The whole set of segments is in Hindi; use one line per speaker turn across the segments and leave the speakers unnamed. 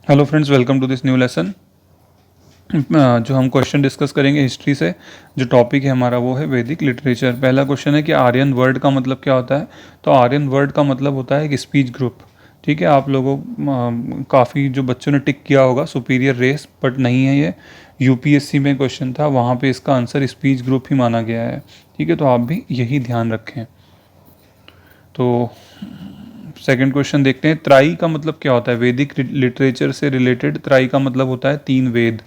Hello friends, welcome to this new lesson. जो हम क्वेश्चन डिस्कस करेंगे हिस्ट्री से, जो टॉपिक है हमारा वो है वैदिक लिटरेचर। पहला क्वेश्चन है कि आर्यन वर्ड का मतलब क्या होता है। तो आर्यन वर्ड का मतलब होता है कि स्पीच ग्रुप। ठीक है, आप लोगों काफ़ी जो बच्चों ने टिक किया होगा सुपीरियर रेस, बट नहीं है ये। यूपीएससी में क्वेश्चन था, वहाँ पे इसका आंसर स्पीच ग्रुप ही माना गया है। ठीक है, तो आप भी यही ध्यान रखें। तो सेकंड क्वेश्चन देखते हैं, त्राई का मतलब क्या होता है। वैदिक लिटरेचर से रिलेटेड त्राई का मतलब होता है तीन वेद।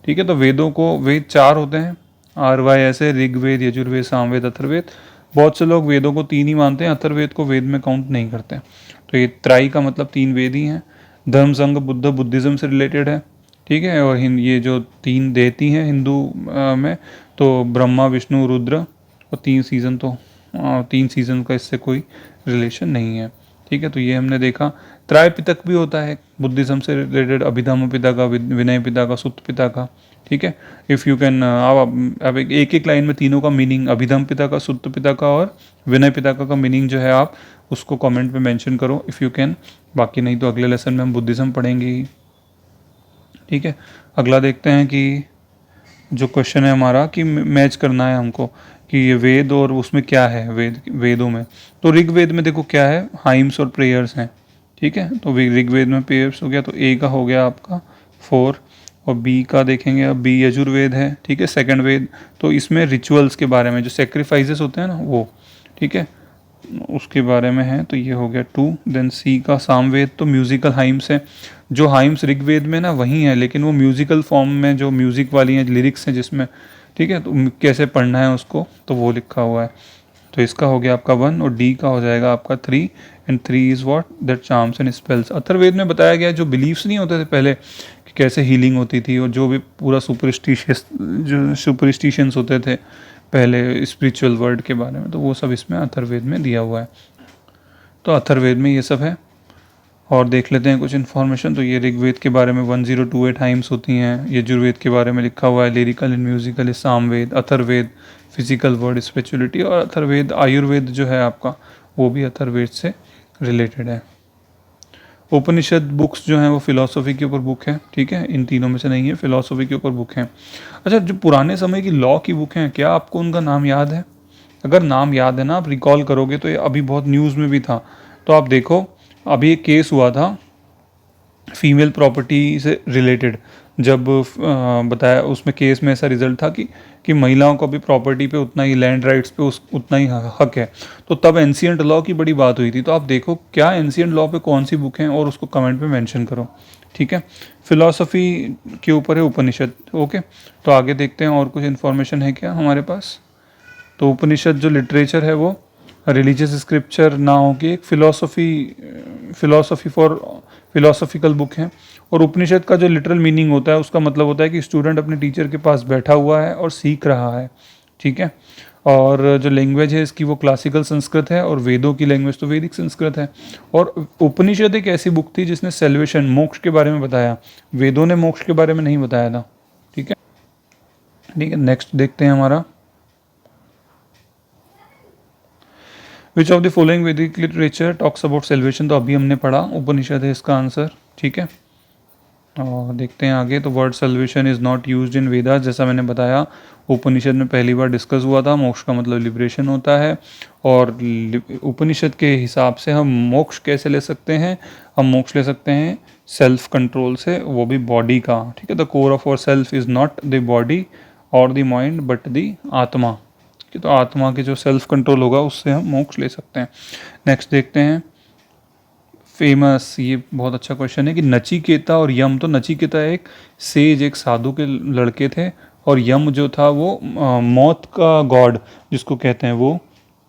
ठीक है, तो वेदों को वेद चार होते हैं, आर वाई ऐसे, ऋग्वेद, यजुर्वेद, सामवेद, अथर्ववेद। बहुत से लोग वेदों को तीन ही मानते हैं, अथर्ववेद को वेद में काउंट नहीं करते। तो ये त्राई का मतलब तीन वेद ही हैं। धर्म संघ बुद्ध बुद्धिज़्म से रिलेटेड है। ठीक है, और ये जो तीन देती हैं हिंदू में, तो ब्रह्मा विष्णु रुद्र, और तीन सीजन का इससे कोई रिलेशन नहीं है। ठीक है, तो ये हमने देखा। त्राय पितक भी होता है बुद्धिज्म से रिलेटेड, अभिधम्म पिता का, विनय पिता का, सुत पिता का। ठीक है, इफ़ यू कैन, आप एक एक लाइन में तीनों का मीनिंग, अभिधम पिता का, सुत पिता का और विनय पिता का मीनिंग जो है, आप उसको कमेंट में मेंशन करो इफ़ यू कैन। बाकी नहीं तो अगले लेसन में हम बुद्धिज्म पढ़ेंगे ही। ठीक है, अगला देखते हैं कि जो क्वेश्चन है हमारा कि मैच करना है हमको कि ये वेद और उसमें क्या है। वेदों में तो ऋग्वेद में देखो क्या है, हाइम्स और प्रेयर्स हैं। ठीक है, तो ऋग्वेद में प्रेयर्स हो गया, तो ए का हो गया आपका 4। और बी का देखेंगे, अब बी यजुर्वेद है। ठीक है, सेकंड वेद। तो इसमें रिचुअल्स के बारे में, जो सेक्रीफाइसेस होते हैं ना वो, ठीक है, उसके बारे में है। तो ये हो गया 2। देन सी का सामवेद, तो म्यूजिकल हाइम्स है। जो हाइम्स ऋग्वेद में ना वही है, लेकिन वो म्यूजिकल फॉर्म में, जो म्यूजिक वाली हैं, लिरिक्स हैं जिसमें। ठीक है, तो कैसे पढ़ना है उसको, तो वो लिखा हुआ है। तो इसका हो गया आपका 1, और डी का हो जाएगा आपका 3। And 3 is what, that charms and spells. Atharvaveda में बताया गया जो बिलीव्स नहीं होते थे पहले कि कैसे हीलिंग होती थी, और जो भी पूरा सुपरस्टिशंस होते थे पहले स्पिरिचुअल वर्ल्ड के बारे में, तो वो सब इसमें अथर्ववेद में दिया हुआ है। तो अथर्ववेद में ये सब है। और देख लेते हैं कुछ इन्फॉर्मेशन। तो ये ऋग्वेद के बारे में 1028 हाइम्स होती हैं। यजुर्वेद के बारे में लिखा हुआ है, lyrical and musical is Samaveda. Atharvaveda physical word spirituality, और अथर्ववेद आयुर्वेद जो है आपका, वो भी अथर्ववेद से रिलेटेड है। उपनिषद बुक्स जो हैं वो फिलॉसफी के ऊपर बुक है। ठीक है, इन तीनों में से नहीं है, फिलॉसफी के ऊपर बुक है। अच्छा, जो पुराने समय की लॉ की बुक हैं, क्या आपको उनका नाम याद है? अगर नाम याद है ना, आप रिकॉल करोगे, तो ये अभी बहुत न्यूज़ में भी था। तो आप देखो, अभी एक केस हुआ था फीमेल प्रॉपर्टी से रिलेटेड। जब बताया उसमें, केस में ऐसा रिजल्ट था कि महिलाओं को भी प्रॉपर्टी पे उतना ही, लैंड राइट्स पे उतना ही हक है। तो तब एंशियंट लॉ की बड़ी बात हुई थी। तो आप देखो क्या एंशियंट लॉ पे कौन सी बुक है, और उसको कमेंट में मेंशन करो। ठीक है, फिलॉसफी के ऊपर है उपनिषद। ओके, तो आगे देखते हैं और कुछ इन्फॉर्मेशन है क्या हमारे पास। तो उपनिषद जो लिटरेचर है वो रिलीजियस स्क्रिप्चर ना हो कि एक फिलोसॉफिकल बुक है। और उपनिषद का जो लिटरल मीनिंग होता है, उसका मतलब होता है कि स्टूडेंट अपने टीचर के पास बैठा हुआ है और सीख रहा है। ठीक है, और जो लैंग्वेज है इसकी वो क्लासिकल संस्कृत है, और वेदों की लैंग्वेज तो वैदिक संस्कृत है। और उपनिषद एक ऐसी बुक थी जिसने सेल्वेशन, मोक्ष के बारे में बताया। वेदों ने मोक्ष के बारे में नहीं बताया था। ठीक है, ठीक है, नेक्स्ट देखते हैं हमारा, विच ऑफ द फॉलोइंग वैदिक लिटरेचर टॉक्स अबाउट सेल्वेशन। तो अभी हमने पढ़ा, उपनिषद है इसका आंसर। ठीक है, और देखते हैं आगे। तो word salvation is not used in Vedas, जैसा मैंने बताया उपनिषद में पहली बार डिस्कस हुआ था। मोक्ष का मतलब लिबरेशन होता है, और उपनिषद के हिसाब से हम मोक्ष कैसे ले सकते हैं, हम मोक्ष ले सकते हैं सेल्फ कंट्रोल से, वो भी बॉडी का। ठीक है, the core of our self is not the body और the mind but the atma. कि तो आत्मा के जो सेल्फ कंट्रोल होगा उससे हम मोक्ष ले सकते हैं। नेक्स्ट देखते हैं, फेमस, ये बहुत अच्छा क्वेश्चन है कि नचिकेता और यम। तो नचिकेता एक सेज, एक साधु के लड़के थे, और यम जो था वो मौत का गॉड जिसको कहते हैं वो।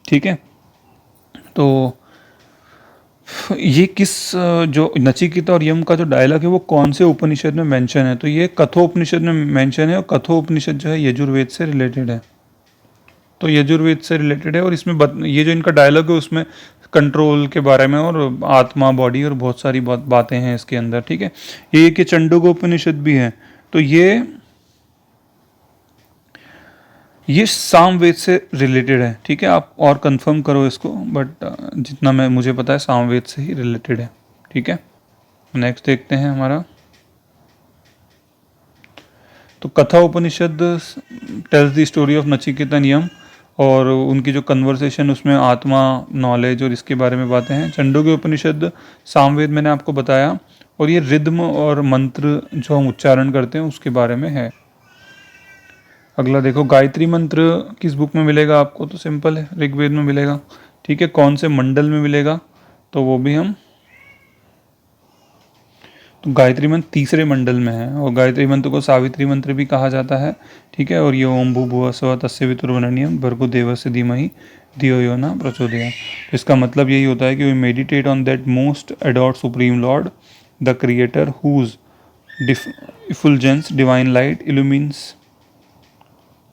ठीक है, तो ये जो नचिकेता और यम का जो डायलॉग है वो कौन से उपनिषद में मेंशन है। तो ये कठोपनिषद में मेंशन है, और कठोपनिषद जो है यजुर्वेद से रिलेटेड है। तो यजुर्वेद से रिलेटेड है, और इसमें ये जो इनका डायलॉग है उसमें कंट्रोल के बारे में, और आत्मा, बॉडी, और बहुत सारी बातें हैं इसके अंदर। ठीक है, ये कि चंडोगोपनिषद भी है। तो ये सामवेद से रिलेटेड है। ठीक है, आप और कंफर्म करो इसको, बट जितना मुझे पता है सामवेद से ही रिलेटेड है। ठीक है, नेक्स्ट देखते हैं हमारा, तो Katha Upanishad tells the story of Nachiketa नियम, और उनकी जो कन्वर्सेशन उसमें आत्मा, नॉलेज और इसके बारे में बातें हैं। छंदोग्य उपनिषद सामवेद मैंने आपको बताया, और ये रिद्म और मंत्र जो हम उच्चारण करते हैं उसके बारे में है। अगला देखो, गायत्री मंत्र किस बुक में मिलेगा आपको? तो सिंपल है, ऋग्वेद में मिलेगा। ठीक है, कौन से मंडल में मिलेगा? तो वो भी हम, तो गायत्री मंत्र तीसरे मंडल में है, और गायत्री मंत्र को सावित्री मंत्र भी कहा जाता है। ठीक है, और ये ओम भूर्भुवः स्वः तस्य वितुर्वरेण्यं भर्गो देवस्य धीमहि धियो यो न प्रचोदयात्। इसका मतलब यही होता है कि we meditate on that most adored supreme lord, the creator, whose effulgence divine light illumines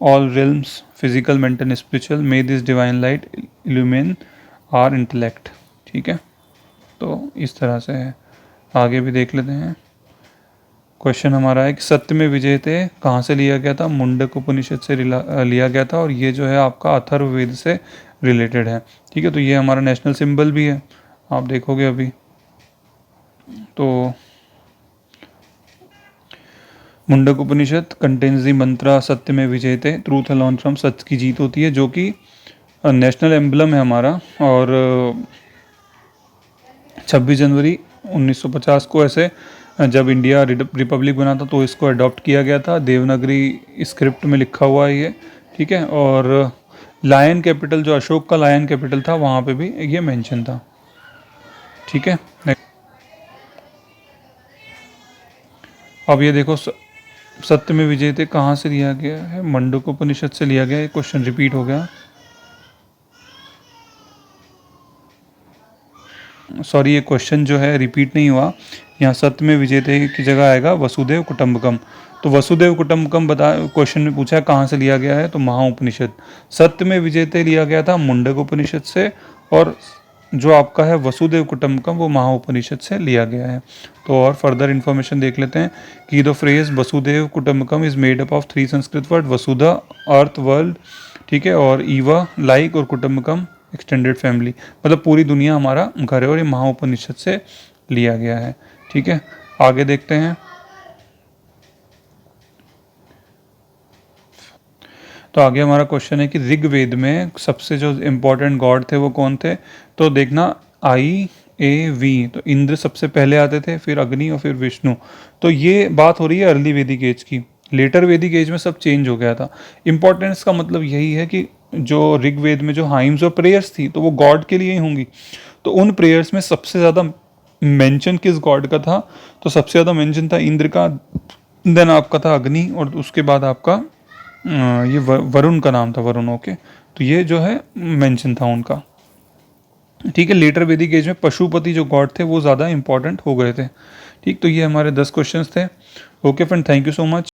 all realms, physical, mental and spiritual. May this divine light illumine our intellect। ठीक है, तो इस तरह से है। आगे भी देख लेते हैं। क्वेश्चन हमारा है कि सत्य में विजयते कहाँ से लिया गया था? मुंडक उपनिषद से लिया गया था, और ये जो है आपका अथर्ववेद से रिलेटेड है। ठीक है, तो ये हमारा नेशनल सिंबल भी है, आप देखोगे अभी। तो मुंडक उपनिषद कंटेन्स दी मंत्रा सत्य में विजयते, ट्रूथ अलॉन फ्रॉम, सत्य की जीत होती है, जो कि नेशनल एम्बलम है हमारा। और 26 जनवरी 1950 को ऐसे जब इंडिया रिपब्लिक बना था तो इसको अडॉप्ट किया गया था। देवनागरी स्क्रिप्ट में लिखा हुआ है ये। ठीक है, और लायन कैपिटल, जो अशोक का लायन कैपिटल था, वहाँ पे भी ये मेंशन था। ठीक है, अब ये देखो, सत्य में विजयते कहाँ से लिया गया है? मंडूक उपनिषद से लिया गया है। क्वेश्चन रिपीट हो गया, सॉरी, ये क्वेश्चन जो है रिपीट नहीं हुआ। यहाँ सत्य में विजयते की जगह आएगा वसुदेव कुटुंबकम। तो वसुदेव कुटुंबकम बता, क्वेश्चन में पूछा है कहाँ से लिया गया है, तो महाउपनिषद। सत्य में विजयते लिया गया था मुंडक उपनिषद से, और जो आपका है वसुदेव कुटुंबकम वो महाउपनिषद से लिया गया है। तो और फर्दर इन्फॉर्मेशन देख लेते हैं कि the phrase Vasudhaiva Kutumbakam is made up of 3 Sanskrit word, vasudha अर्थ वर्ल्ड, ठीक है, और ईवा लाइक, और कुटुंबकम एक्सटेंडेड फैमिली, मतलब पूरी दुनिया हमारा घर है, और ये महाउपनिषद से लिया गया है। ठीक है, आगे देखते हैं। तो आगे हमारा क्वेश्चन है कि ऋग्वेद में सबसे जो इम्पोर्टेंट गॉड थे वो कौन थे? तो देखना, IAV, तो इंद्र सबसे पहले आते थे, फिर अग्नि, और फिर विष्णु। तो ये बात हो रही है अर्ली वैदिक एज की। लेटर वैदिक एज में सब चेंज हो गया था। इम्पोर्टेंस का मतलब यही है कि जो ऋग्वेद में जो हाइम्स और प्रेयर्स थी तो वो गॉड के लिए ही होंगी। तो उन प्रेयर्स में सबसे ज़्यादा मेंशन किस गॉड का था? तो सबसे ज़्यादा मेंशन था इंद्र का, देन आपका था अग्नि, और उसके बाद आपका ये वरुण का नाम था, वरुण। ओके, तो ये जो है मेंशन था उनका। ठीक है, लेटर वैदिक एज में पशुपति जो गॉड थे वो ज़्यादा इंपॉर्टेंट हो गए थे। ठीक, तो ये हमारे 10 क्वेश्चंस थे। Okay friend, thank you so much.